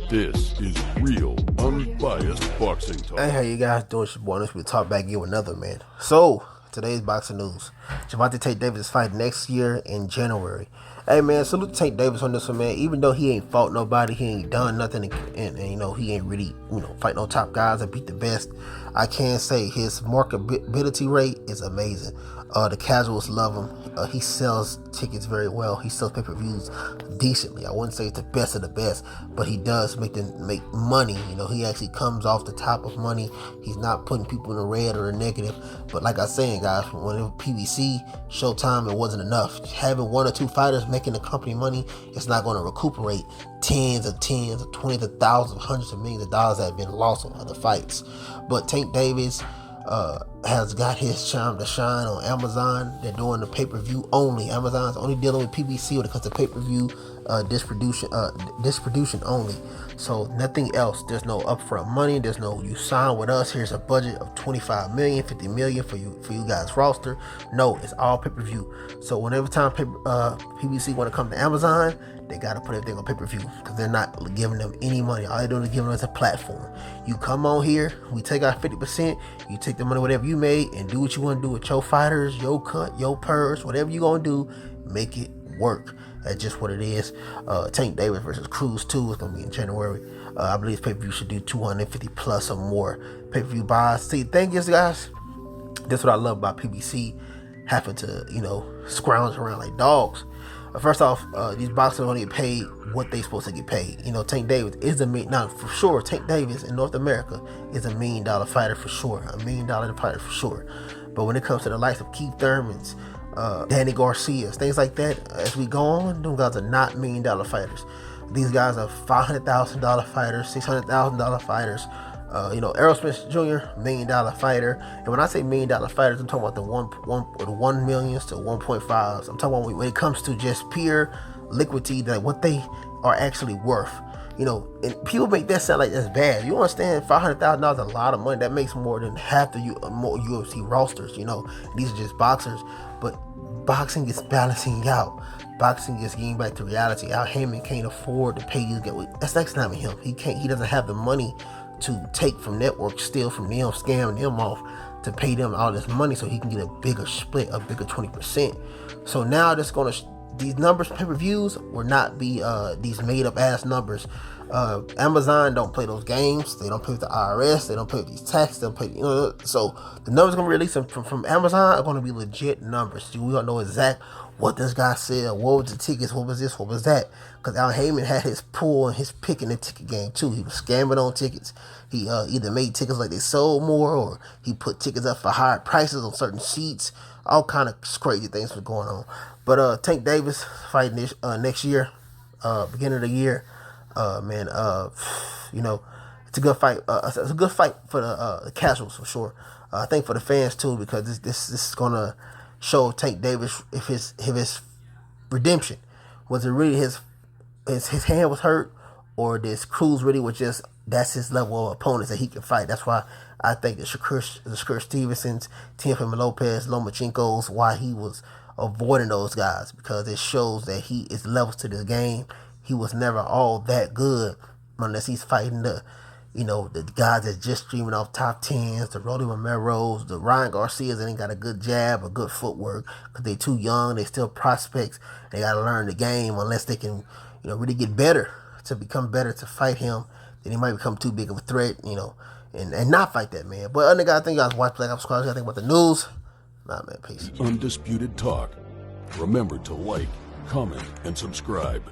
This is real, unbiased boxing talk. Hey, how you guys doing? It's your boy. We'll talk back here with another man. So, today's boxing news. Gervonta Davis is fighting next year in January. Hey, man, salute to Tank Davis on this one, man. Even though he ain't fought nobody, he ain't done nothing, and you know, he ain't really, fight no top guys and beat the best. I can say his marketability rate is amazing. The casuals love him. He sells tickets very well. He sells pay-per-views decently. I wouldn't say it's the best of the best, but he does make money. He actually comes off the top of money. He's not putting people in the red or the negative. But like I was saying, guys, when it was PBC, Showtime, it wasn't enough. Having one or two fighters making the company money, it's not going to recuperate tens of twenties of thousands, hundreds of millions of dollars that have been lost on other fights. But Tank Davis has got his time to shine on Amazon. They're doing the pay-per-view only. Amazon's only dealing with PBC when it comes to pay-per-view distribution only. So nothing else. There's no upfront money. There's no, you sign with us, here's a budget of 25 million, 50 million for you guys roster. No, it's all pay-per-view. So whenever time PBC want to come to Amazon, they got to put everything on pay-per-view because they're not giving them any money. All they're doing is giving us a platform. You come on here, we take our 50%, you take the money, whatever you made, and do what you want to do with your fighters, your cut, your purse, whatever you going to do, make it work. That's just what it is. Tank Davis versus Cruz 2 is going to be in January. I believe pay-per-view should do 250 plus or more pay-per-view buys. See, the thing is, guys, that's what I love about PBC having to, scrounge around like dogs. First off, these boxers only get paid what they supposed to get paid. Tank Davis is for sure. Tank Davis in North America is $1 million fighter for sure. $1 million fighter for sure. But when it comes to the likes of Keith Thurman's, Danny Garcia's, things like that, as we go on, those guys are not $1 million fighters. These guys are $500,000 fighters, $600,000 fighters. Errol Spence Jr., $1 million fighter. And when I say $1 million fighters, I'm talking about the 1 millions to 1.5s. I'm talking about when it comes to just pure liquidity, that what they are actually worth. And people make that sound like that's bad. You understand, $500,000 is a lot of money. That makes more than half the more UFC rosters. These are just boxers. But boxing is balancing out. Boxing is getting back to reality. Al Heyman can't afford to pay these guys. That's not him. He doesn't have the money to take from networks, steal from them, scam them off to pay them all this money so he can get a bigger split, a bigger 20%. So now these numbers, pay-per-views, will not be these made-up ass numbers. Amazon don't play those games. They don't play with the IRS. They don't play with these taxes. They don't play, so the numbers going to release from Amazon are going to be legit numbers. We don't know exact what this guy said, what was the tickets, what was this, what was that. Because Al Heyman had his pull and his pick in the ticket game too. He was scamming on tickets. He either made tickets like they sold more, or he put tickets up for higher prices on certain seats. All kind of crazy things were going on. But Tank Davis fighting next year, beginning of the year. It's a good fight. It's a good fight for the casuals for sure. I think for the fans too, because this is gonna show Tank Davis if his redemption was it really his hand was hurt, or this Cruz really was just that's his level of opponents that he can fight. That's why I think the Shakur Stevenson's, Teofimo Lopez, Lomachenko's, why he was avoiding those guys, because it shows that he is levels to this game. He was never all that good unless he's fighting the guys that's just streaming off top 10s, the Rolly Romero's, the Ryan Garcias that ain't got a good jab or good footwork because they too young, they still prospects. They got to learn the game unless they can, really get better to become better to fight him. Then he might become too big of a threat, and not fight that man. But other guys, I think you guys watch Black Ops Squad. I think about the news. Nah, man, peace. Undisputed Talk. Remember to like, comment, and subscribe.